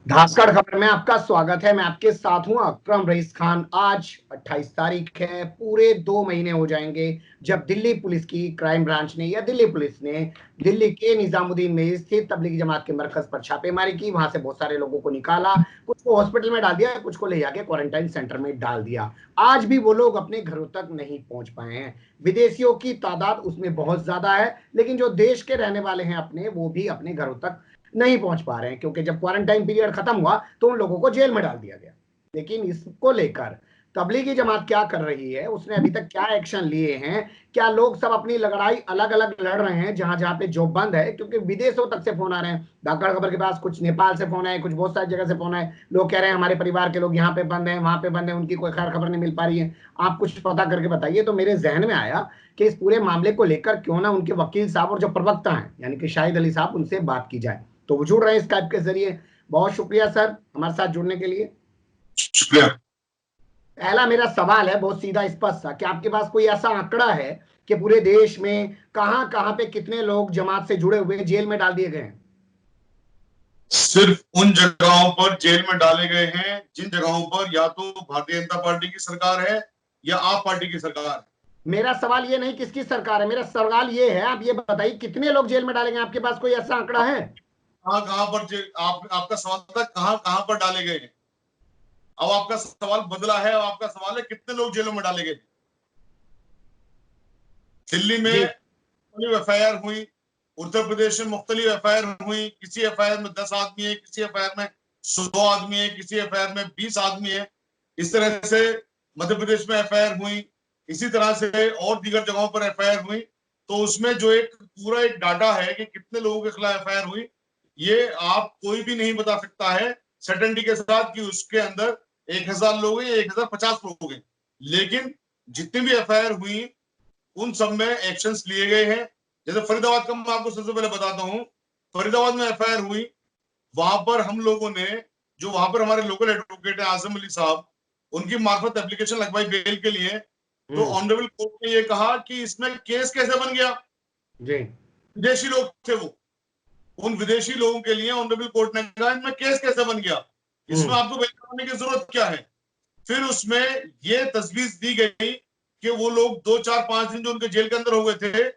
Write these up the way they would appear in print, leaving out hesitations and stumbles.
धाकड़ खबर में आपका स्वागत है। मैं आपके साथ हूं अकरम रईस खान। आज 28 तारीख है। पूरे 2 महीने हो जाएंगे जब दिल्ली पुलिस की क्राइम ब्रांच ने या दिल्ली पुलिस ने दिल्ली के निजामुद्दीन में स्थित तबलीगी जमात के मरकज पर छापेमारी की। वहां से बहुत सारे लोगों को निकाला, कुछ को हॉस्पिटल में डाल दिया, कुछ को ले जाके क्वारंटाइन सेंटर में डाल दिया। आज भी वो लोग अपने घरों तक नहीं पहुंच पाए हैं। विदेशियों की तादाद उसमें बहुत ज्यादा है, लेकिन जो देश के रहने वाले हैं अपने, वो भी अपने घरों तक नहीं पहुंच पा रहे हैं, क्योंकि जब क्वारंटाइन पीरियड खत्म हुआ तो उन लोगों को जेल में डाल दिया गया। लेकिन इसको लेकर तबलीगी जमात क्या कर रही है, उसने अभी तक क्या एक्शन लिए हैं, क्या लोग सब अपनी लड़ाई अलग अलग लड़ रहे हैं जहां जहां पे जो बंद है, क्योंकि विदेशों तक से फोन आ रहे हैं। धाकड़ खबर के पास कुछ नेपाल से फोन है, कुछ बहुत सारी जगह से फोन है। लोग कह रहे हैं हमारे परिवार के लोग यहाँ पे बंद है, वहां पे बंद है, उनकी कोई खैर खबर नहीं मिल पा रही है। आप कुछ पता करके बताइए। तो मेरे जहन में आया कि इस पूरे मामले को लेकर क्यों ना उनके वकील साहब और जो प्रवक्ता हैं यानी कि शाहिद अली साहब, उनसे बात की जाए। तो वो जुड़ रहे हैं स्काइप के जरिए। बहुत शुक्रिया सर हमारे साथ जुड़ने के लिए। शुक्रिया। पहला मेरा सवाल है बहुत सीधा स्पष्ट सा, कि आपके पास कोई ऐसा आंकड़ा है कि पूरे देश में कहां कहां पे कितने लोग जमात से जुड़े हुए जेल में डाल दिए गए हैं? सिर्फ उन जगहों पर जेल में डाले गए हैं जिन जगहों पर या तो भारतीय जनता पार्टी की सरकार है या आप पार्टी की सरकार है। मेरा सवाल ये नहीं किसकी सरकार है, मेरा सवाल ये है, आप ये बताइए कितने लोग जेल में डाले गए? आपके पास कोई ऐसा आंकड़ा है? कहां कहां पर आपका सवाल था कहां कहां पर डाले गए हैं। अब आपका सवाल बदला है। अब आपका सवाल है कितने लोग जेलों में डाले गए। दिल्ली में जी मुख्तलिफ एफआईआर हुई, उत्तर प्रदेश में मुख्तलिफ एफआईआर हुई। किसी एफआईआर में 10 आदमी है, किसी एफआईआर में 100 आदमी है, किसी एफआईआर में 20 आदमी है। इस तरह से मध्य प्रदेश में एफआईआर हुई, इसी तरह से और दीगर जगहों पर एफआईआर हुई। तो उसमें जो एक पूरा एक डाटा है कि कितने लोगों के खिलाफ एफआईआर हुई, ये आप कोई भी नहीं बता सकता है सर्टेनिटी के साथ कि उसके अंदर 1000 लोग हैं या 1050 लोग हैं। लेकिन जितनी भी एफआईआर हुई उन सब में एक्शंस लिए गए हैं। जैसे फरीदाबाद का मैं आपको सबसे पहले बताता हूँ। फरीदाबाद में एफआईआर हुई, वहां पर हम लोगों ने, जो वहां पर हमारे लोकल एडवोकेट है आजम अली साहब, उनकी मार्फत एप्लीकेशन लगवाई बेल के लिए। तो ऑनरेबल कोर्ट ने ये कहा कि इसमें केस कैसे बन गया। जी विदेशी लोग थे वो, उन विदेशी लोगों के लिए ऑनरेबल कोर्ट ने कहा इनमें केस कैसे बन गया, इसमें आपको बेल करने की जरूरत क्या है। फिर उसमें ये तजवीज दी गई कि वो लोग 2 4 5 दिन जो उनके जेल के अंदर हो गए थे,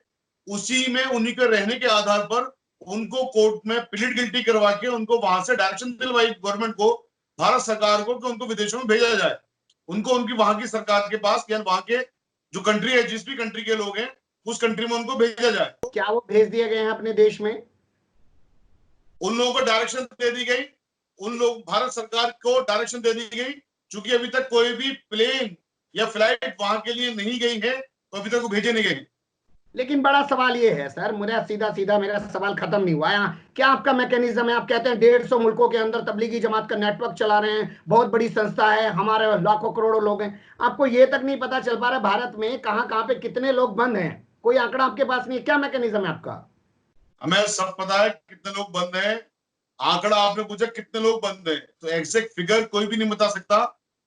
उसी में उन्हीं के रहने के आधार पर उनको कोर्ट में प्लीड गिल्टी करवा के उनको वहां से डायरेक्शन दिलवाई गवर्नमेंट को, भारत सरकार को, कि उनको विदेशों में भेजा जाए। उनको उनकी वहां की सरकार के पास या वहां के जो कंट्री है, जिस भी कंट्री के लोग हैं, उस कंट्री में उनको भेजा जाए। क्या वो भेज दिए गए हैं अपने देश में? उन लोगों को डायरेक्शन दे दी गई, उन लोग भारत सरकार को डायरेक्शन दे दी गई। चूंकि अभी तक कोई भी प्लेन या फ्लाइट वहां के लिए नहीं गई है, तो अभी तक वो भेजे नहीं गए। लेकिन बड़ा सवाल ये है सर, मेरा सीधा सीधा मेरा सवाल खत्म नहीं हुआ है। क्या आपका मैकेनिज्म है? आप कहते हैं 150 मुल्कों के अंदर तबलीगी जमात का नेटवर्क चला रहे हैं, बहुत बड़ी संस्था है, हमारे लाखों करोड़ों लोग हैं। आपको ये तक नहीं पता चल पा रहा भारत में कहां कहां पे कितने लोग बंद हैं? कोई आंकड़ा आपके पास नहीं है? क्या मैकेनिज्म है आपका? हमें सब पता है कितने लोग बंद हैं। आंकड़ा आपने पूछा कितने लोग बंद हैं, तो एग्जैक्ट फिगर कोई भी नहीं बता सकता।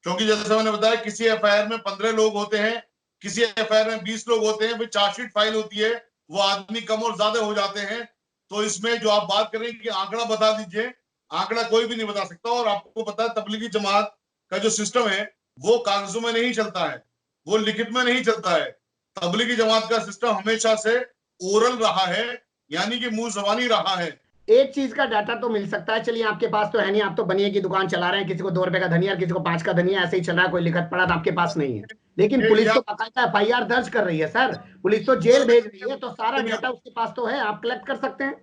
क्योंकि जैसे मैंने बताया, किसी एफआईआर में 15 लोग होते हैं, किसी एफआईआर में 20 लोग होते हैं। फिर चार्जशीट फाइल होती है, वो आदमी कम और ज्यादा हो जाते हैं। तो इसमें जो आप बात करें कि आंकड़ा बता दीजिए, आंकड़ा कोई भी नहीं बता सकता। और आपको पता है तबलीगी जमात का जो सिस्टम है वो कागजों में नहीं चलता है, वो लिखित में नहीं चलता है। तबलीगी जमात का सिस्टम हमेशा से ओरल रहा है, यानी कि मुंह जबानी रहा है। एक चीज का डाटा तो मिल सकता है। चलिए आपके पास तो है नहीं, आप तो बनिए की दुकान चला रहे हैं, किसी को 2 रुपए का धनिया, किसी को 5 का धनिया, ऐसे ही चल रहा है, कोई लिखत पढ़ा तो आपके पास नहीं है। लेकिन ये पुलिस तो आप बाकायदा एफआईआर दर्ज कर रही है सर, पुलिस तो जेल भेज रही है, तो सारा डाटा उसके पास तो है, आप कलेक्ट कर सकते हैं।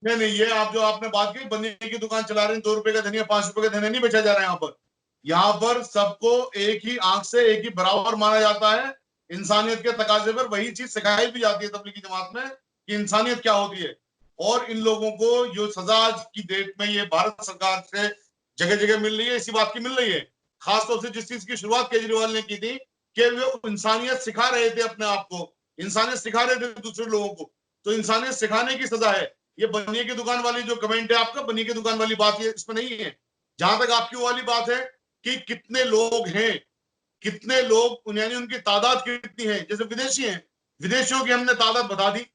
नहीं नहीं, ये आप जो आपने बात की, बनिए की दुकान चला रहे हैं, 2 रुपए का धनिया 5 रुपए का धनिया नहीं बेचा जा रहा है यहाँ पर। यहाँ पर सबको एक ही आंख से एक ही बराबर माना जाता है। इंसानियत के तकाजे पर वही चीज सिखाई भी जाती है तबलीगी जमात में कि इंसानियत क्या होती है। और इन लोगों को जो सजा आज की डेट में ये भारत सरकार से जगह जगह मिल रही है, इसी बात की मिल रही है। खासतौर से जिस चीज की शुरुआत केजरीवाल ने की थी कि वो इंसानियत सिखा रहे थे अपने आप को, इंसानियत सिखा रहे थे दूसरे लोगों को। तो इंसानियत सिखाने की सजा है। ये बनिए की दुकान वाली जो कमेंट है आपका, बनिए की दुकान वाली बात ये इसमें नहीं है। जहां तक आपकी वाली बात है कि कितने लोग हैं, कितने लोग यानी उनकी तादाद कितनी है, जैसे विदेशी हैं, विदेशियों की हमने तादाद बता दी।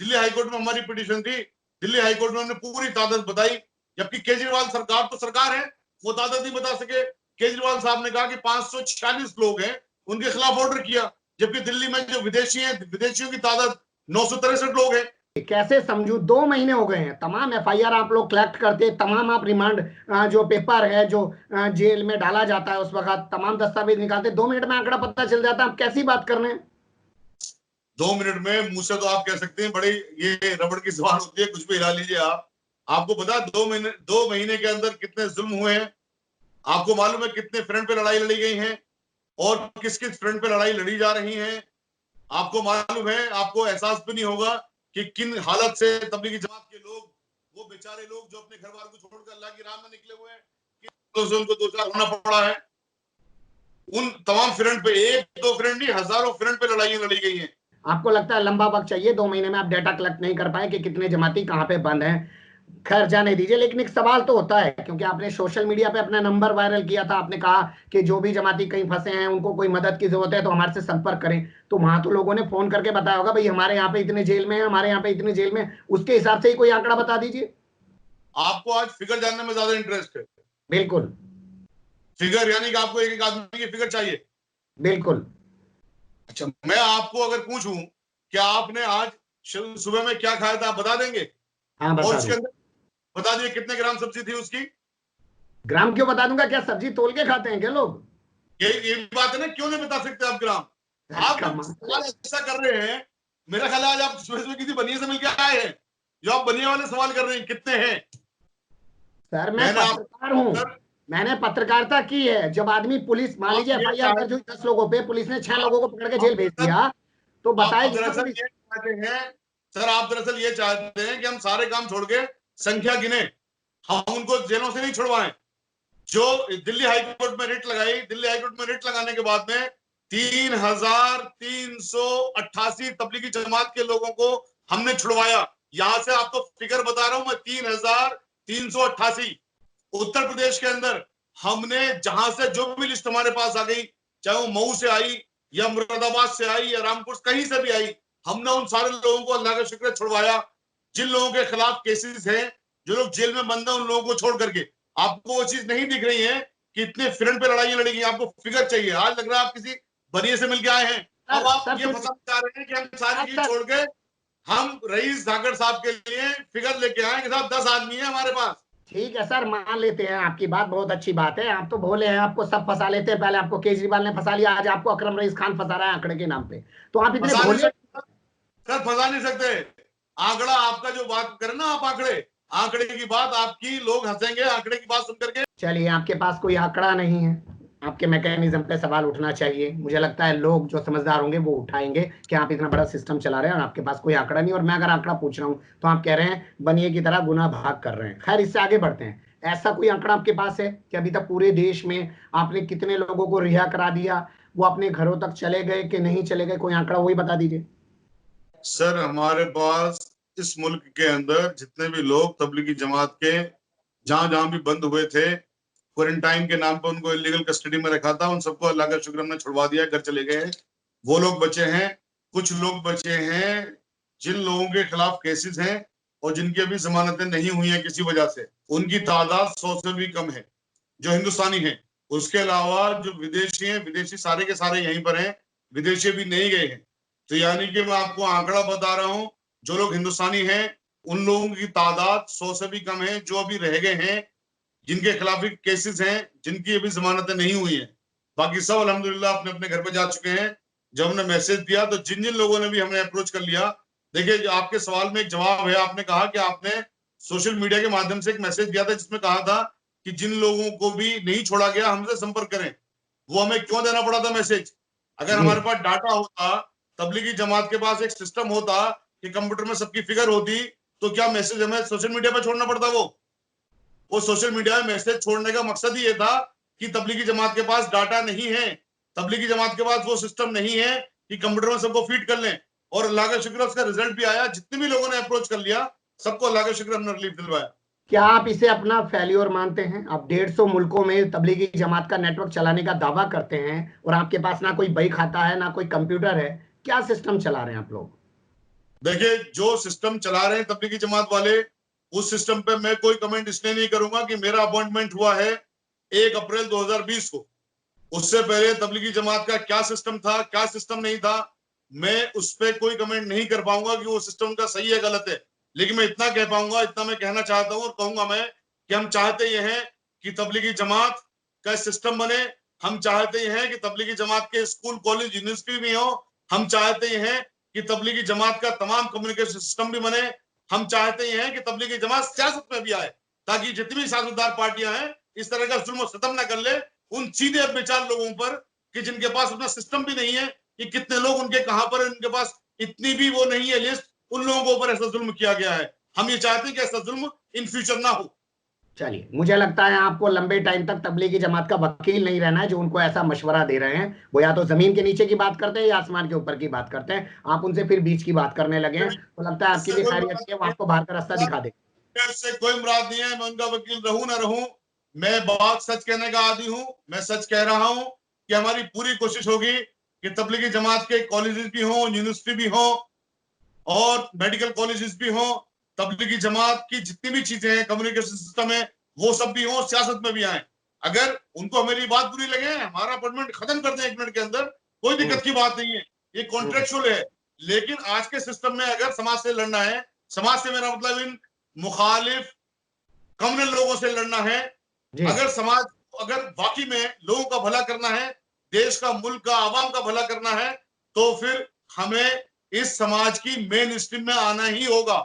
दिल्ली हाईकोर्ट में हमारी पिटीशन थी, दिल्ली हाईकोर्ट में हमने पूरी तादाद बताई जबकि केजरीवाल सरकार तो सरकार है, वो तादाद नहीं बता सके। केजरीवाल साहब ने कहा कि 546 लोग हैं, उनके खिलाफ ऑर्डर किया, जबकि दिल्ली में जो विदेशी हैं, विदेशियों की तादाद 963 लोग हैं। कैसे समझू? 2 महीने हो गए हैं, तमाम एफआईआर आप लोग कलेक्ट करते, तमाम आप रिमांड जो पेपर है जो जेल में डाला जाता है उस वक्त तमाम दस्तावेज निकालते, 2 मिनट में आंकड़ा पता चल जाता है, आप कैसी बात कर रहे हैं? 2 मिनट में मुंह से तो आप कह सकते हैं, बड़ी ये रबड़ की जबान होती है, कुछ भी हिला लीजिए आप। आपको पता है 2 महीने के अंदर कितने जुल्म हुए हैं? आपको मालूम है कितने फ्रंट पे लड़ाई लड़ी गई है और किस किस फ्रंट पे लड़ाई लड़ी जा रही है? आपको मालूम है, आपको एहसास भी नहीं होगा कि किन हालत से तबलीगी जमात के लोग, वो बेचारे लोग जो अपने घर वालों को छोड़कर अल्लाह की राह में निकले हुए हैं, किन से उनको दो चार होना पड़ा है। उन तमाम फ्रंट पे, एक दो फ्रंट नहीं, हजारों फ्रंट पे लड़ाइयां लड़ी गई हैं। आपको लगता है लंबा वक्त चाहिए? 2 महीने में आप डेटा कलेक्ट नहीं कर पाए कि कितने जमाती कहाँ पे बंद हैं? खैर जाने दीजिए, लेकिन एक सवाल तो होता है, क्योंकि आपने सोशल मीडिया पे अपना नंबर वायरल किया था, आपने कहा कि जो भी जमाती कहीं फंसे हैं, उनको कोई मदद की जरूरत है तो हमारे से संपर्क करें। तो वहां तो लोगों ने फोन करके बताया होगा, भाई हमारे यहाँ पे इतने जेल में है, हमारे यहाँ पे इतने जेल में, उसके हिसाब से ही कोई आंकड़ा बता दीजिए। आपको आज फिगर जानने में ज्यादा इंटरेस्ट है? बिल्कुल फिगर यानी कि आपको एक एक आदमी की फिगर चाहिए? बिल्कुल। अच्छा, मैं आपको अगर पूछूं कि आपने आज सुबह में क्या खाया था, आप बता देंगे? हाँ और बता उसके दूं। अंदर बता दिए कितने ग्राम सब्जी थी उसकी? ग्राम क्यों बता दूंगा? क्या सब्जी तोल के खाते हैं क्या लोग? ये बात है ना, क्यों नहीं बता सकते आप ग्राम? आप जब कमाल। सवाल ऐसा कर रहे हैं, मेरा ख्याल है आज आप सुबह सुबह किसी बनिए से मिलकर आए हैं जो आप बनिए वाले सवाल कर रहे हैं कितने हैं। सर मैं मैंने पत्रकार हूं, आपको मैंने पत्रकारिता की है। जब आदमी पुलिस, मान आप लीजिए ये एफआईआर दर्ज हुई चाहते 10 लोगों पे, पुलिस ने 6 आप लोगों को पकड़ के जेल आप भेज दरअसल दिया, तो आप बताएगी ना दरअसल पुलिस। ये चाहते हैं, सर आप दरअसल ये चाहते हैं कि हम सारे काम छोड़ के संख्या गिने, हम उनको जेलों से नहीं छुड़वाएं। जो दिल्ली हाईकोर्ट में रिट लगाई, दिल्ली हाईकोर्ट में रिट लगाने के बाद में 3,388 तबलीगी जमात के लोगों को हमने छुड़वाया। यहां से आपको फिगर बता रहा हूं मैं, 3,388। उत्तर प्रदेश के अंदर हमने जहां से जो भी लिस्ट हमारे पास आ गई, चाहे वो मऊ से आई या मुरादाबाद से आई या रामपुर, कहीं से भी आई, हमने उन सारे लोगों को अल्लाह का शुक्र छुड़वाया। जिन लोगों के खिलाफ केसेस हैं, जो लोग जेल में बंद है, उन लोगों को छोड़ करके। आपको वो चीज नहीं दिख रही है कि इतने फ्रंट पे लड़ाइयां लड़ी गई। आपको फिगर चाहिए, आज लग रहा है आप किसी बनिए से मिलके आए हैं। अब सर आप सर ये सुनिए। फंसाना चाह रहे हैं कि हम सारी चीज सर छोड़ के हम रईस धाकड़ साहब के लिए फिगर लेके आए कि साहब 10 आदमी है हमारे पास। ठीक है सर, मान लेते हैं आपकी बात, बहुत अच्छी बात है, आप तो भोले हैं, आपको सब फंसा लेते हैं। पहले आपको केजरीवाल ने फंसा लिया, आज आपको अकरम रईस खान फंसा रहा है आंकड़े के नाम पे। तो आप इतने फंसा नहीं भोले। सकते सर, फंसा नहीं सकते। आंकड़ा आपका जो बात करें ना, आप आंकड़े आंकड़े की बात आपकी, लोग हंसेंगे आंकड़े की बात सुन करके। चलिए, आपके पास कोई आंकड़ा नहीं है, आपके मैकेनिज्म पे सवाल उठना चाहिए। मुझे लगता है लोग जो समझदार होंगे वो उठाएंगे कि आप इतना बड़ा सिस्टम चला रहे हैं और आपके पास कोई आंकड़ा नहीं। और मैं अगर आंकड़ा पूछ रहा हूं तो आप कह रहे हैं बनिए की तरह गुना भाग कर रहे हैं। खैर, इससे आगे बढ़ते हैं। ऐसा कोई आंकड़ा आपके पास है कि अभी तक पूरे देश में आपने कितने लोगों को रिहा करा दिया, वो अपने घरों तक चले गए कि नहीं चले गए? कोई आंकड़ा वही बता दीजिए। सर हमारे पास इस मुल्क के अंदर जितने भी लोग तबलीगी जमात के जहां जहां भी बंद हुए थे, क्वारंटाइन के नाम पर उनको इलीगल कस्टडी में रखा था, उन सबको अल्लाह का शुक्र हमने छुड़वा दिया, घर चले गए हैं। वो लोग बचे हैं, कुछ लोग बचे हैं जिन लोगों के खिलाफ केसेस हैं और जिनकी अभी जमानतें नहीं हुई हैं किसी वजह से, उनकी तादाद 100 से भी कम है जो हिंदुस्तानी हैं। उसके अलावा जो विदेशी हैं, विदेशी सारे के सारे यहीं पर हैं, विदेशी भी नहीं गए हैं। तो यानी कि मैं आपको आंकड़ा बता रहा हूं, जो लोग हिंदुस्तानी हैं उन लोगों की तादाद 100 से भी कम है जो अभी रह गए हैं, जिनके खिलाफ भी केसेस हैं, जिनकी अभी जमानतें नहीं हुई हैं। बाकी सब अल्हम्दुलिल्लाह अपने अपने घर पे जा चुके हैं। जब हमने मैसेज दिया तो जिन जिन लोगों ने भी हमें अप्रोच कर लिया, देखिए जो आपके सवाल में एक जवाब है। आपने कहा कि आपने सोशल मीडिया के माध्यम से एक मैसेज दिया था जिसमें कहा था कि जिन लोगों को भी नहीं छोड़ा गया हमसे संपर्क करें। वो हमें क्यों देना पड़ा था मैसेज? अगर जी। हमारे पास डाटा होता, तबलीगी जमात के पास एक सिस्टम होता कि कंप्यूटर में सबकी फिगर होती, तो क्या मैसेज हमें सोशल मीडिया पर छोड़ना पड़ता? वो सोशल मीडिया में मैसेज छोड़ने का मकसद ही ये था कि तबलीगी जमात के पास डाटा नहीं है, तबलीगी जमात के पास वो सिस्टम नहीं है कि कंप्यूटर में सबको फीड कर लें। और अल्लाह का शुक्र उसका रिजल्ट भी आया, जितने भी लोगों ने अप्रोच कर लिया सबको अल्लाह का शुक्र हमने रिलीफ दिलवाया। क्या आप इसे अपना फेल्योर मानते हैं? आप 150 मुल्कों में तबलीगी जमात का नेटवर्क चलाने का दावा करते हैं और आपके पास ना कोई बही खाता है, ना कोई कंप्यूटर है। क्या सिस्टम चला रहे हैं आप लोग? देखिए, जो सिस्टम चला रहे हैं तबलीगी जमात वाले, उस सिस्टम पे मैं कोई कमेंट इसलिए नहीं करूंगा कि मेरा अपॉइंटमेंट हुआ है 1 अप्रैल 2020 को। उससे पहले तबलीगी जमात का क्या सिस्टम था, क्या सिस्टम नहीं था, मैं उस पर कोई कमेंट नहीं कर पाऊंगा कि वो सिस्टम का सही है गलत है। लेकिन मैं इतना कह पाऊंगा, इतना मैं कहना चाहता हूं और कहूंगा मैं कि हम चाहते ये हैं कि तबलीगी जमात का सिस्टम बने। हम चाहते ये हैं कि तबलीगी जमात के स्कूल, कॉलेज, यूनिवर्सिटी भी हो। हम चाहते ये हैं कि तबलीगी जमात का तमाम कम्युनिकेशन सिस्टम भी बने। हम चाहते ये हैं कि तबलीगी जमात सियासत में भी आए, ताकि जितनी भी सियासतदार पार्टियां हैं इस तरह का जुल्म सितम न कर ले उन सीधे बेचार लोगों पर कि जिनके पास अपना सिस्टम भी नहीं है कि कितने लोग उनके कहां पर, उनके पास इतनी भी वो नहीं है लिस्ट, उन लोगों के ऊपर ऐसा जुल्म किया गया है। हम ये चाहते हैं कि ऐसा जुल्म इन फ्यूचर ना हो। चलिए, मुझे लगता है आपको लंबे टाइम तक तबलीगी जमात का वकील नहीं रहना है जो उनको ऐसा मशवरा दे रहे हैं। वो या तो जमीन के नीचे की बात करते हैं या आसमान के ऊपर की बात करते हैं। आप उनसे फिर बीच की बात करने लगे हैं, तो लगता है आपकी इससे भी कोई खैरियत मुराद है, वो नहीं आपको बाहर का रास्ता दिखा दे। है, इससे कोई मुराद नहीं है। मैं उनका वकील रहूं ना रहूं, मैं बात सच कहने का आदी हूं। मैं सच कह रहा हूं कि हमारी पूरी कोशिश होगी कि तबलीगी जमात के कॉलेजेस भी हों, यूनिवर्सिटी भी हों और मेडिकल कॉलेजेस भी हों। तबलीगी जमात की जितनी भी चीजें हैं, कम्युनिकेशन सिस्टम है, वो सब भी हों, सियासत में भी आए। अगर उनको मेरी बात बुरी लगे, हमारा अपॉइंटमेंट खत्म कर दें 1 मिनट के अंदर, कोई हम्म, दिक्कत की बात नहीं है, ये हम्म, कॉन्ट्रेक्चुअल है। लेकिन आज के सिस्टम में अगर समाज से लड़ना है, समाज से मेरा मतलब इन मुखालिफ कम्युनल लोगों से लड़ना है, जी अगर समाज, अगर वाकई में लोगों का भला करना है, देश का, मुल्क का, आवाम का भला करना है, तो फिर हमें इस समाज की मेन स्ट्रीम में आना ही होगा।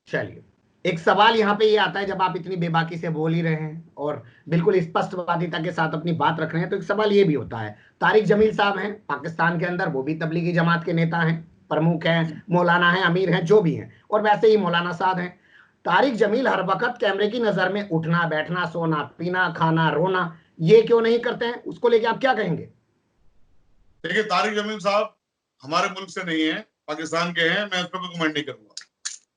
चलिए, एक सवाल यहाँ पे ये आता है, जब आप इतनी बेबाकी से बोल ही रहे हैं और बिल्कुल स्पष्टवादिता के साथ अपनी बात रख रहे हैं, तो एक सवाल ये भी होता है। तारिक जमील साहब हैं पाकिस्तान के अंदर, वो भी तबलीगी जमात के नेता हैं, प्रमुख हैं, मौलाना हैं, अमीर हैं, जो भी हैं, और वैसे ही मौलाना साहब हैं। तारिक जमील हर वक्त कैमरे की नजर में उठना बैठना, सोना पीना, खाना रोना, ये क्यों नहीं करते हैं? उसको लेके आप क्या कहेंगे? देखिए, तारिक जमील साहब हमारे मुल्क से नहीं है, पाकिस्तान के हैं। मैं उस पर कोई कमेंट नहीं करूंगा।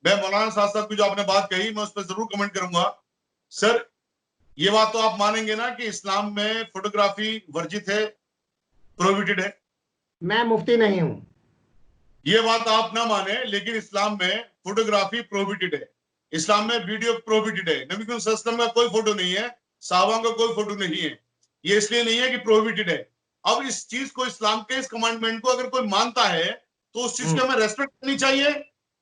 मैं मौलाना साहब की जो आपने बात कही, मैं उस पर जरूर कमेंट करूंगा। सर, ये बात तो आप मानेंगे ना कि इस्लाम में फोटोग्राफी वर्जित है, प्रोहिबिटेड है। मैं मुफ्ती नहीं हूं। ये बात आप ना माने, लेकिन इस्लाम में फोटोग्राफी प्रोहिबिटेड है। इस्लाम में वीडियो प्रोहिबिटेड है। नबी सल्लल्लाहु अलैहि वसल्लम का कोई फोटो नहीं है, साहबा का कोई फोटो नहीं है। ये इसलिए नहीं है कि प्रोहिबिटेड है। अब इस चीज को, इस्लाम के इस कमांडमेंट को अगर कोई मानता है तो उस चीज की हमें रेस्पेक्ट करनी चाहिए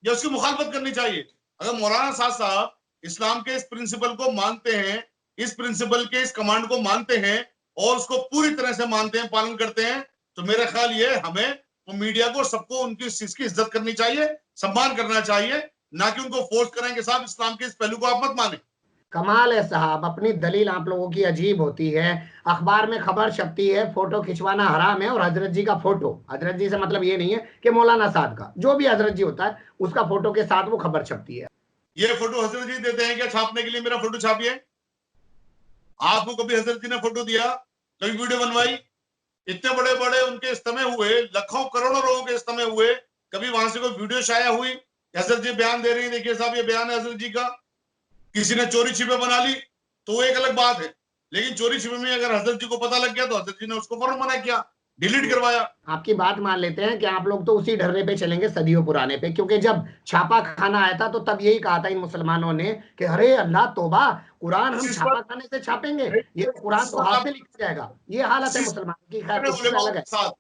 या उसकी मुखालफत करनी चाहिए। अगर मौलाना साहब इस्लाम के इस प्रिंसिपल को मानते हैं, इस प्रिंसिपल के इस कमांड को मानते हैं और उसको पूरी तरह से मानते हैं, पालन करते हैं, तो मेरा ख्याल ये हमें, तो मीडिया को, सबको उनकी इस चीज की इज्जत करनी चाहिए, सम्मान करना चाहिए, ना कि उनको फोर्स करें कि साहब इस्लाम के इस पहलू को आप मत माने। कमाल है साहब, अपनी दलील आप लोगों की अजीब होती है। अखबार में खबर छपती है फोटो खिंचवाना हराम है, और हजरत जी का फोटो, हजरत जी से मतलब ये नहीं है कि मौलाना साहब का, जो भी हजरत जी होता है उसका फोटो के साथ वो खबर छपती है। ये फोटो हजरत जी देते हैं क्या छापने के लिए? मेरा फोटो छापिए। आपको कभी हजरत जी ने फोटो दिया? कभी वीडियो बनवाई? इतने बड़े बड़े उनके इज्तिमा हुए, लाखों करोड़ों लोगों के इज्तिमा हुए, कभी वहां से कोई वीडियो शाया हुई? हजरत जी बयान दे रही है, देखिए साहब ये बयान है हजरत जी का। किसी ने चोरी छिपे बना ली तो वो एक अलग बात है, लेकिन चोरी छिपे में अगर हजरत जी को पता लग गया तो हजरत जी ने उसको फौरन मना किया, डिलीट करवाया। आपकी बात मान लेते हैं कि आप लोग तो उसी ढर्रे पे चलेंगे सदियों पुराने पे, क्योंकि जब छापा खाना आया था तो तब यही कहा था इन मुसलमानों ने कि अरे अल्लाह तोबा, कुरान इस हम चीज छापा पर खाने से छापेंगे, ये तो कुरान इस तो पर हाथ आप से लिखा जाएगा। ये हालत है चीज मुसलमानों की। खैर, करें उससे उलेमाओं अलग है। के साथ,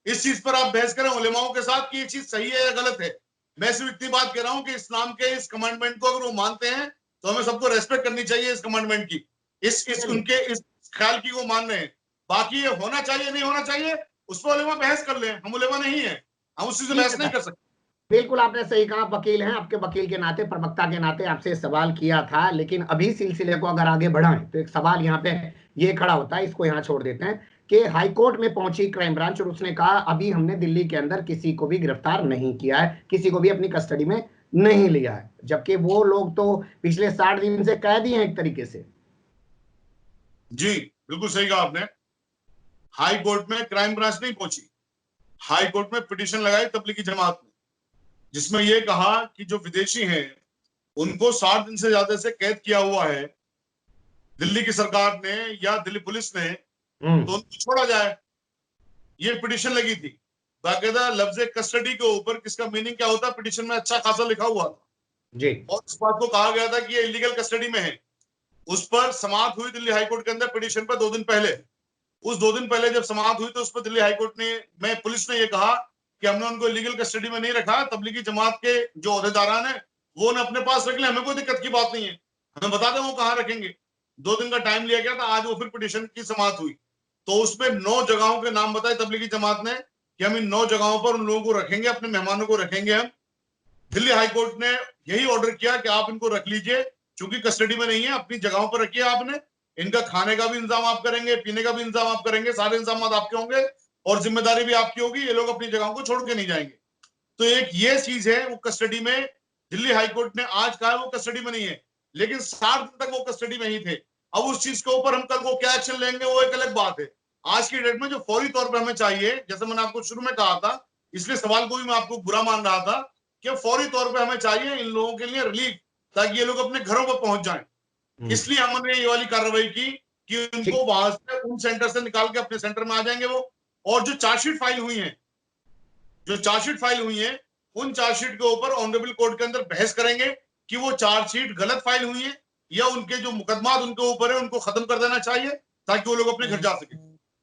इस चीज पर आप बहस करें उलेमाओं के साथ कि ये चीज सही है या गलत है। मैं सिर्फ इतनी बात कह रहा हूं कि इस्लाम के इस कमांडमेंट को अगर वो मानते हैं तो हमें सबको रेस्पेक्ट करनी चाहिए इस कमांडमेंट की, इस चलिए, उनके इस ख्याल की वो मान रहे हैं। बाकी ये होना चाहिए नहीं होना चाहिए, उस पर उलेमा बहस कर लें। हम उलेमा नहीं है, हम उस चीज से ठीक है बहस नहीं सर, कर सकते। बिल्कुल आपने सही कहा। आप वकील हैं, आपके वकील के नाते, प्रवक्ता के नाते आपसे सवाल किया था, लेकिन अभी सिलसिले को अगर आगे बढ़ाएं तो एक सवाल यहाँ पे ये खड़ा होता है, इसको यहाँ छोड़ देते हैं कि हाई कोर्ट में पहुंची क्राइम ब्रांच और उसने कहा अभी हमने दिल्ली के अंदर किसी को भी गिरफ्तार नहीं किया है, किसी को भी अपनी कस्टडी में नहीं लिया है, जबकि वो लोग तो पिछले 60 दिन से कैदी हैं एक तरीके से। जी, बिल्कुल सही कहा आपने। हाई कोर्ट में क्राइम ब्रांच नहीं पहुंची, हाई कोर्ट में पिटीशन लगाई तबलीगी जमात ने, जिसमें यह कहा कि जो विदेशी हैं उनको 60 दिन से ज्यादा से कैद किया हुआ है दिल्ली की सरकार ने या दिल्ली पुलिस ने, तो उनको छोड़ा जाए। ये पिटीशन लगी थी। बाकायदा लफ्ज कस्टडी के ऊपर किसका मीनिंग क्या होता है पिटीशन में अच्छा खासा लिखा हुआ था। जी। और उस बात को कहा गया था कि ये इलीगल कस्टडी में है। उस पर समाअत हुई दिल्ली हाईकोर्ट के अंदर पिटीशन पर 2 दिन पहले। उस 2 दिन पहले जब समाअत हुई तो उस पर दिल्ली हाईकोर्ट ने पुलिस ने ये कहा कि हमने उनको इलीगल कस्टडी में नहीं रखा, तबलीगी जमात के जो अहदेदारान है वो उन्हें अपने पास रख ले, हमें कोई दिक्कत की बात नहीं है, हमें बता दें वो कहाँ रखेंगे। 2 दिन का टाइम लिया गया था, आज वो फिर पिटीशन की समाअत हुई। तो उसमें 9 जगहों के नाम बताए तबलीगी जमात ने कि हम इन 9 जगहों पर उन लोगों को रखेंगे, अपने मेहमानों को रखेंगे हम। दिल्ली हाईकोर्ट ने यही ऑर्डर किया कि आप इनको रख लीजिए, चूंकि कस्टडी में नहीं है, अपनी जगहों पर रखिए आपने। इनका खाने का भी इंतजाम आप करेंगे, पीने का भी इंतजाम आप करेंगे, सारे इंतजाम आपके होंगे और जिम्मेदारी भी आपकी होगी, ये लोग अपनी जगहों को छोड़ के नहीं जाएंगे। तो एक ये चीज है, वो कस्टडी में दिल्ली हाईकोर्ट ने आज कहा वो कस्टडी में नहीं है, लेकिन 60 दिन तक वो कस्टडी में ही थे। अब उस चीज के ऊपर हम कल को क्या एक्शन लेंगे वो एक अलग बात है। आज की डेट में जो फौरी तौर पर हमें चाहिए, जैसे मैंने आपको शुरू में कहा था, इसलिए सवाल को भी मैं आपको बुरा मान रहा था कि फौरी तौर पर हमें चाहिए इन लोगों के लिए रिलीफ, ताकि ये लोग अपने घरों पर पहुंच जाएं। इसलिए हमने ये वाली कार्रवाई की कि उनको वहां से उन सेंटर से निकाल के अपने सेंटर में आ जाएंगे वो। और जो चार्जशीट फाइल हुई है, जो चार्जशीट फाइल हुई है, उन चार्जशीट के ऊपर ऑनरेबल कोर्ट के अंदर बहस करेंगे कि वो चार्जशीट गलत फाइल हुई है या उनके जो मुकदमात उनके ऊपर है उनको खत्म कर देना चाहिए, ताकि वो लोग अपने घर जा सके।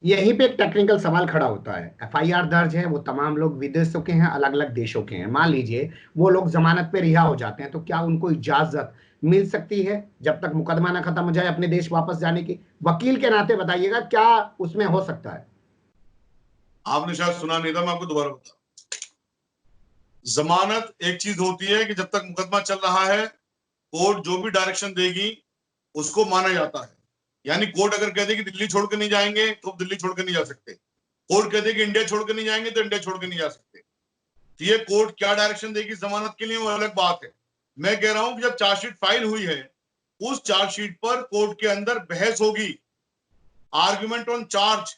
यहीं पे एक टेक्निकल सवाल खड़ा होता है। एफआईआर दर्ज है, वो तमाम लोग विदेशों के हैं, अलग अलग देशों के हैं। मान लीजिए वो लोग जमानत पे रिहा हो जाते हैं, तो क्या उनको इजाजत मिल सकती है जब तक मुकदमा ना खत्म हो जाए अपने देश वापस जाने की? वकील के नाते बताइएगा, क्या उसमें हो सकता है? आपने शायद सुना नहीं था, मैं आपको दोबारा बता। जमानत एक चीज होती है कि जब तक मुकदमा चल रहा है, कोर्ट जो भी डायरेक्शन देगी उसको माना जाता है। यानी कोर्ट अगर कह दे कि दिल्ली छोड़ के नहीं जाएंगे तो दिल्ली छोड़ के नहीं जा सकते, कोर्ट कह दे कि इंडिया छोड़ के नहीं जाएंगे तो इंडिया छोड़ के नहीं जा सकते। तो ये कोर्ट क्या डायरेक्शन देगी जमानत के लिए वो अलग बात है। मैं कह रहा हूं कि जब चार्जशीट फाइल हुई है, उस चार्जशीट पर कोर्ट के अंदर बहस होगी, आर्ग्यूमेंट ऑन चार्ज,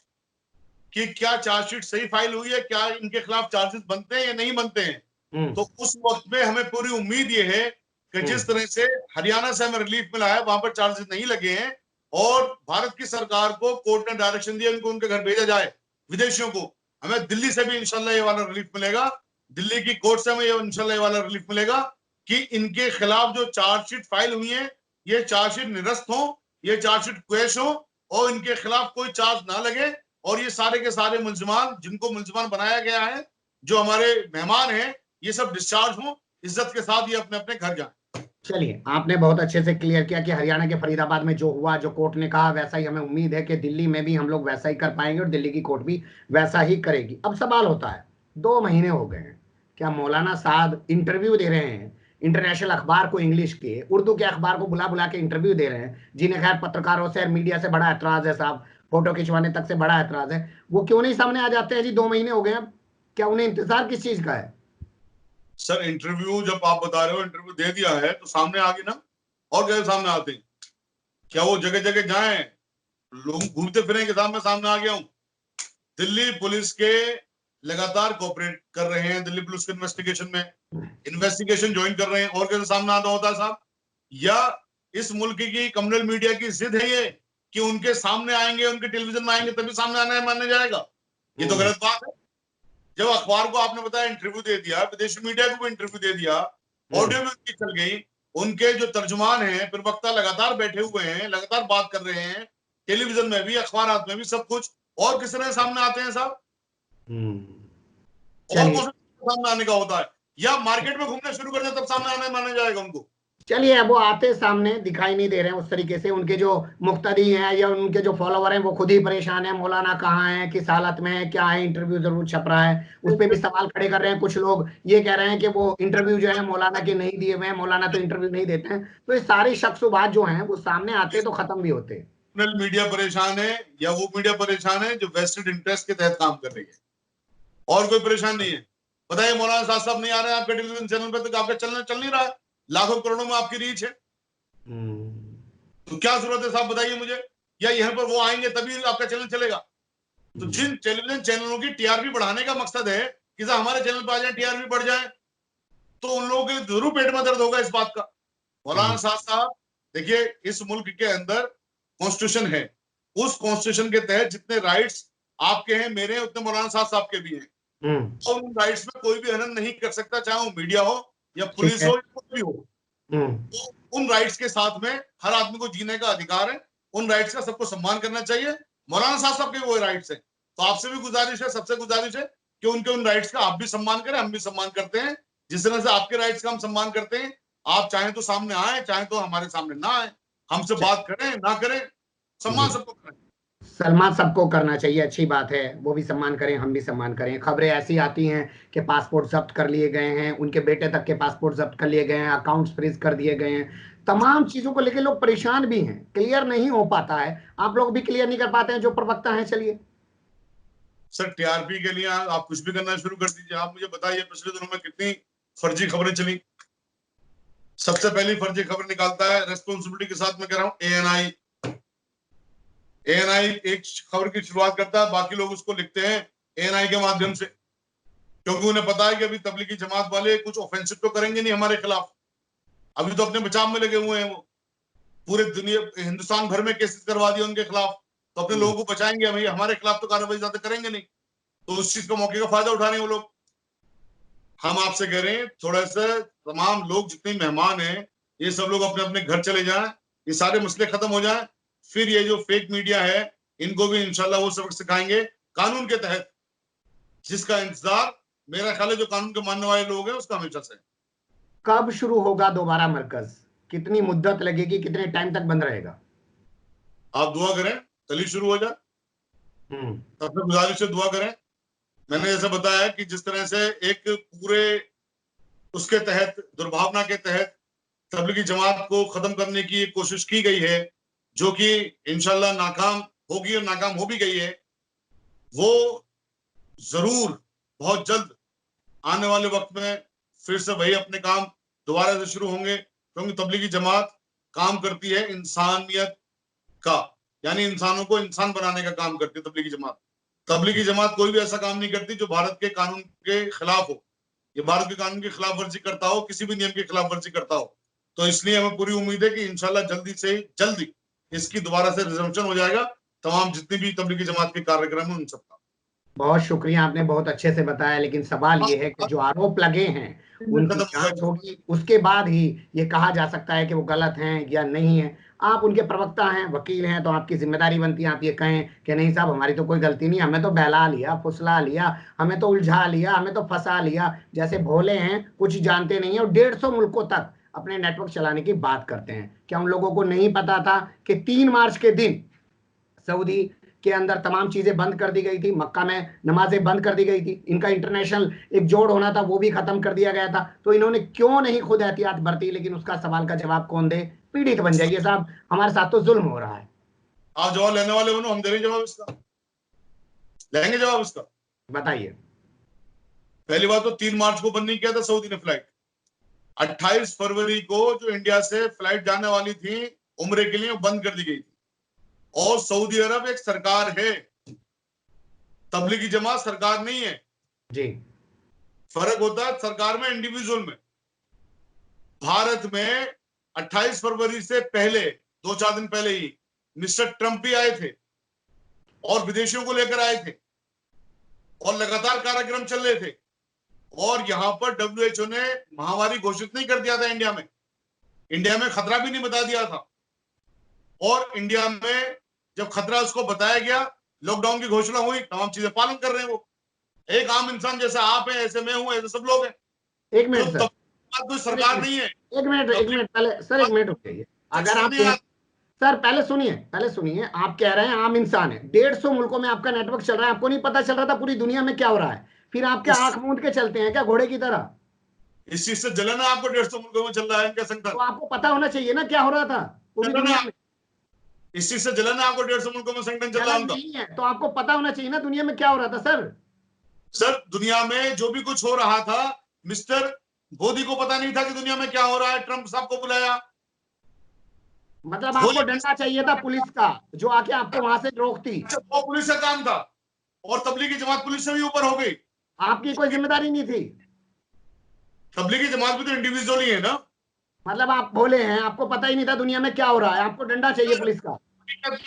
कि क्या चार्जशीट सही फाइल हुई है, क्या इनके खिलाफ चार्जेस बनते हैं या नहीं बनते हैं। तो उस वक्त में हमें पूरी उम्मीद ये है कि जिस तरह से हरियाणा से हमें रिलीफ मिला है, वहां पर चार्जेस नहीं लगे हैं, और भारत की सरकार को कोर्ट ने डायरेक्शन दिया उनको उनके घर भेजा जाए विदेशियों को, हमें दिल्ली से भी इंशाल्लाह ये वाला रिलीफ मिलेगा, दिल्ली की कोर्ट से हमें इंशाल्लाह ये वाला रिलीफ मिलेगा कि इनके खिलाफ जो चार्जशीट फाइल हुई है, ये चार्जशीट निरस्त हो, ये चार्जशीट क्वेश हो, और इनके खिलाफ कोई चार्ज ना लगे, और ये सारे के सारे मुलजमान जिनको मुलजमान बनाया गया है, जो हमारे मेहमान हैं, ये सब डिस्चार्ज हो, इज्जत के साथ ये अपने अपने घर जाए। चलिए, आपने बहुत अच्छे से क्लियर किया कि हरियाणा के फरीदाबाद में जो हुआ, जो कोर्ट ने कहा, वैसा ही हमें उम्मीद है कि दिल्ली में भी हम लोग वैसा ही कर पाएंगे और दिल्ली की कोर्ट भी वैसा ही करेगी। अब सवाल होता है, 2 महीने हो गए हैं, क्या मौलाना साहब इंटरव्यू दे रहे हैं इंटरनेशनल अखबार को, इंग्लिश के, उर्दू के अखबार को बुला बुला के इंटरव्यू दे रहे हैं, जिन्हें खैर पत्रकारों से और मीडिया से बड़ा एतराज है साहब, फोटो खिंचवाने तक से बड़ा एतराज है, वो क्यों नहीं सामने आ जाते हैं जी? 2 महीने हो गए हैं, क्या उन्हें इंतजार किस चीज का है? सर इंटरव्यू जब आप बता रहे हो इंटरव्यू दे दिया है तो सामने आ गए ना, और कैसे सामने आते हैं? क्या वो जगह जगह जाएं, लोग घूमते फिरें कि साहब मैं सामने आ गया हूं? दिल्ली पुलिस के लगातार कोऑपरेट कर रहे हैं, दिल्ली पुलिस के इन्वेस्टिगेशन में, इन्वेस्टिगेशन ज्वाइन कर रहे हैं, और कैसे सामने आना होता है साहब? या इस मुल्क की कम्युनल मीडिया की जिद है ये कि उनके सामने आएंगे, उनके टेलीविजन में आएंगे तभी सामने आना है, मानने जाएगा? ये तो गलत बात है। जब अखबार को आपने बताया इंटरव्यू दे दिया, विदेशी मीडिया को भी इंटरव्यू दे दिया, ऑडियो भी उनकी चल गई, उनके जो तर्जुमान हैं, प्रवक्ता लगातार बैठे हुए हैं, लगातार बात कर रहे हैं, टेलीविजन में भी, अखबार में भी, सब कुछ, और किस तरह सामने आते हैं साहब? और चलिए, कौन सा सामने आने का होता है? या मार्केट में घूमना शुरू कर दे तब सामने आने माना जाएगा उनको? चलिए, अब वो आते सामने दिखाई नहीं दे रहे हैं उस तरीके से, उनके जो मुक्तदी हैं या उनके जो फॉलोवर हैं वो खुद ही परेशान है, मौलाना कहाँ है, किस हालत में है, क्या है, इंटरव्यू जरूर छप रहा है, उस पर भी सवाल खड़े कर रहे हैं। कुछ लोग ये कह रहे हैं कि वो इंटरव्यू जो है मौलाना के नहीं दिए हुए हैं, मौलाना तो इंटरव्यू नहीं देते हैं। तो ये सारी शख्सुबात जो हैं वो सामने आते तो खत्म भी होते। मीडिया परेशान है, या वो मीडिया परेशान है जो वेस्टेड इंटरेस्ट के तहत काम कर रही है, और कोई परेशान नहीं है? बताइए, मौलाना साहब नहीं आ रहे हैं आपके टेलीविजन चैनल पे, तो आपका चैनल चल नहीं रहा है, लाखों करोड़ों में आपकी रीच है, तो क्या जरूरत है साहब बताइए मुझे? या यहाँ पर वो आएंगे तभी आपका चैनल चलेगा? तो जिन टेलीविजन चैनलों की टीआरपी बढ़ाने का मकसद है कि साहब हमारे चैनल पर आ जाए, टीआरपी बढ़ जाए, तो उन लोगों के लिए जरूर पेट में दर्द होगा इस बात का। मौलाना साहब देखिए, इस मुल्क के अंदर कॉन्स्टिट्यूशन है, उस कॉन्स्टिट्यूशन के तहत जितने राइट्स आपके हैं, मेरे हैं, उतने मौलाना साहब के भी हैं, और उन राइट्स में कोई भी हनन नहीं कर सकता, चाहे वो मीडिया हो या ठीक पुलिस है, हो या कोई भी हो। तो उन राइट्स के साथ में हर आदमी को जीने का अधिकार है, उन राइट्स का सबको सम्मान करना चाहिए। मौलाना साहब के वो राइट्स है, तो आपसे भी गुजारिश है, सबसे गुजारिश है कि उनके उन राइट्स का आप भी सम्मान करें, हम भी सम्मान करते हैं। जिस तरह से आपके राइट्स का हम सम्मान करते हैं, आप चाहें तो सामने आए, चाहें तो हमारे सामने ना आए, हमसे बात करें ना करें, सम्मान सबको करें। सम्मान सबको करना चाहिए, अच्छी बात है, वो भी सम्मान करें, हम भी सम्मान करें। खबरें ऐसी आती हैं कि पासपोर्ट जब्त कर लिए गए हैं, उनके बेटे तक के पासपोर्ट जब्त कर लिए गए हैं, अकाउंट्स फ्रीज कर दिए गए हैं, तमाम चीजों को लेकर लोग परेशान भी हैं, क्लियर नहीं हो पाता है। आप लोग भी क्लियर नहीं कर पाते हैं जो प्रवक्ता हैं। चलिए सर, टीआरपी के लिए आप कुछ भी करना शुरू कर दीजिए। आप मुझे बताइए पिछले दिनों में कितनी फर्जी खबरें चली। सबसे पहली फर्जी खबर निकालता है, रेस्पॉन्सिबिलिटी के साथ मैं कह रहा हूं, एएनआई। एएनआई एक खबर की शुरुआत करता है, बाकी लोग उसको लिखते हैं एएनआई के माध्यम से, क्योंकि उन्हें पता है कि अभी तबलीगी जमात वाले कुछ ऑफेंसिव तो करेंगे नहीं हमारे खिलाफ। अभी तो अपने बचाव में लगे हुए हैं, वो पूरे दुनिया हिंदुस्तान भर में केसेस करवा दिए उनके खिलाफ, तो अपने लोगों को बचाएंगे, भाई हमारे खिलाफ तो कार्रवाई ज्यादा करेंगे नहीं, तो उस चीज का मौके का फायदा उठा रहे हैं वो लोग। हम आपसे कह रहे हैं, थोड़ा सा तमाम लोग जितने मेहमान हैं, ये सब लोग अपने अपने घर चले जाएं, ये सारे मसले खत्म हो जाएं, फिर ये जो फेक मीडिया है इनको भी इंशाल्लाह वो सबक सिखाएंगे कानून के तहत, जिसका इंतजार मेरा ख्याल है जो कानून के मानने वाले लोग हैं उसका हमेशा से। कब शुरू होगा दोबारा मरकज, कितनी मुद्दत लगेगी, कितने टाइम तक बंद रहेगा? आप दुआ करें कल ही शुरू हो जाए, सबसे गुजारिश है दुआ करें। मैंने जैसे बताया कि जिस तरह से एक पूरे उसके तहत, दुर्भावना के तहत तबलीगी जमात को खत्म करने की कोशिश की गई है, जो कि इंशाल्लाह नाकाम होगी और नाकाम हो भी गई है, वो जरूर बहुत जल्द आने वाले वक्त में फिर से वही अपने काम दोबारा से शुरू होंगे, क्योंकि तबलीगी जमात काम करती है इंसानियत का, यानी इंसानों को इंसान बनाने का काम करती है तबलीगी जमात। तबलीगी जमात कोई भी ऐसा काम नहीं करती जो भारत के कानून के खिलाफ हो, ये भारत के कानून की खिलाफ वर्जी करता हो, किसी भी नियम की खिलाफ वर्जी करता हो। तो इसलिए हमें पूरी उम्मीद है कि इंशाल्लाह जल्दी से जल्दी इसकी दोबारा से रिजम्पशन हो जाएगा, तमाम जितनी भी तबलीगी जमात के कार्यक्रम है उन सबका। बहुत शुक्रिया, आपने बहुत अच्छे से बताया, लेकिन सवाल ये है कि जो आरोप लगे हैं उनकी जांच होगी, उसके बाद ही ये कहा जा सकता है कि वो गलत हैं या नहीं है। आप उनके प्रवक्ता हैं, वकील हैं, तो आपकी जिम्मेदारी बनती है आप ये कहें कि नहीं साहब हमारी तो कोई गलती नहीं, हमें तो बहला लिया, फुसला लिया, हमें तो उलझा लिया, हमें तो फंसा लिया, जैसे भोले हैं, कुछ जानते नहीं है और 150 मुल्कों तक अपने नेटवर्क चलाने की बात करते हैं। क्या उन लोगों को नहीं पता था कि 3 मार्च के दिन सऊदी के अंदर तमाम चीजें बंद कर दी गई थी, मक्का में नमाजें बंद कर दी गई थी, इनका इंटरनेशनल एक जोड़ होना था वो भी खत्म कर दिया गया था, तो इन्होंने क्यों नहीं खुद एहतियात बरती? लेकिन उसका सवाल का जवाब कौन दे? पीड़ित बन जाइए साहब, हमारे साथ तो जुल्म हो रहा है। आप जवाब लेने वाले बनो, हम दे रहे जवाब इसका, लेंगे जवाब इसका। बताइए। पहली बात तो 3 मार्च को बंद नहीं किया था सऊदी ने फ्लाइट। 28 फरवरी को जो इंडिया से फ्लाइट जाने वाली थी उम्रे के लिए, बंद कर दी गई थी। और सऊदी अरब एक सरकार है, तबलीगी जमात सरकार नहीं है जी। फर्क होता है सरकार में इंडिविजुअल में। भारत में 28 फरवरी से पहले 2-4 दिन पहले ही मिस्टर ट्रंप भी आए थे और विदेशियों को लेकर आए थे और लगातार कार्यक्रम चल रहे थे, और यहां पर WHO ने महामारी घोषित नहीं कर दिया था इंडिया में, इंडिया में खतरा भी नहीं बता दिया था, और इंडिया में जब खतरा उसको बताया गया, लॉकडाउन की घोषणा हुई, तमाम चीजें पालन कर रहे हैं वो। एक आम इंसान जैसा आप है, ऐसे मैं हूं, ऐसे सब लोग हैं। एक मिनट सर, कोई सरकार नहीं है। एक मिनट पहले सर, एक मिनट रुकिए। अगर आप सर पहले सुनिए, आप कह रहे हैं आम इंसान है, 150 मुल्कों में आपका नेटवर्क चल रहा है, आपको नहीं पता चल रहा था पूरी दुनिया में क्या हो रहा है? फिर आप क्या आंख मूंद के चलते हैं क्या घोड़े की तरह? इस चीज से जलन है आपको? 150 मुल्कों में चल रहा है, क्या संकट? तो आपको पता होना चाहिए ना क्या हो रहा था पूरी दुनिया में। इस चीज से जलन है आपको? 150 मुल्कों में संगठन चल रहा है नहीं है तो आपको पता होना चाहिए ना दुनिया में क्या हो रहा था सर। सर, दुनिया में जो भी कुछ हो रहा था, मिस्टर मोदी को पता नहीं था कि दुनिया में क्या हो रहा है? ट्रंप साहब को बुलाया, मतलब आपको डंडा चाहिए था पुलिस का जो आके आपको वहां से रोकती। वो पुलिस का काम था, और तबलीगी जमात पुलिस से भी ऊपर हो गई। आपकी कोई जिम्मेदारी नहीं थी? तबलीगी जमात भी तो इंडिविजुअल ही है ना। मतलब आप बोले हैं आपको पता ही नहीं था दुनिया में क्या हो रहा है, आपको डंडा चाहिए पुलिस का?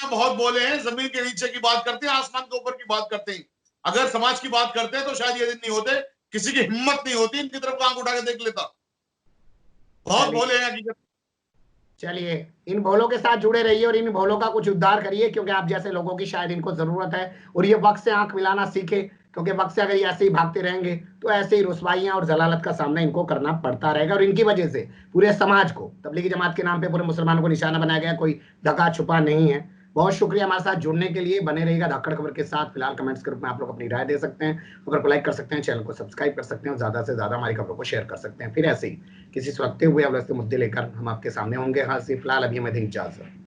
बहुत बोले हैं, जमीन के नीचे की बात करते हैं, आसमान के ऊपर की बात करते हैं। अगर समाज की बात करते हैं तो शायद ये दिन नहीं होते, किसी की हिम्मत नहीं होती इनकी तरफ आंख उठा के देख लेता। बहुत भोले हैं हकीकत। चलिए, इन भोलों के साथ जुड़े रहिए और इन भोलों का कुछ उद्धार करिए, क्योंकि आप जैसे लोगों की शायद इनको जरूरत है, और ये वक्त से आंख मिलाना सीखे, क्योंकि वक्त से अगर ये ऐसे ही भागते रहेंगे तो ऐसे ही रुसवाइयां और जलालत का सामना इनको करना पड़ता रहेगा, और इनकी वजह से पूरे समाज को, तबलीगी जमात के नाम पे पूरे मुसलमानों को निशाना बनाया गया, कोई ढका छुपा नहीं है। बहुत शुक्रिया हमारे साथ जुड़ने के लिए, बने रहिएगा धाकड़ खबर के साथ। फिलहाल कमेंट्स के रूप में आप लोग अपनी राय दे सकते हैं, खबर को लाइक कर सकते हैं, चैनल को सब्सक्राइब कर सकते हैं, और ज्यादा से ज्यादा हमारी खबरों को शेयर कर सकते हैं। फिर ऐसे ही किसी सुलगते हुए अवलस्त मुद्दे लेकर हम आपके सामने होंगे। हाँ, फिलहाल अभी हमें दें इजाजत।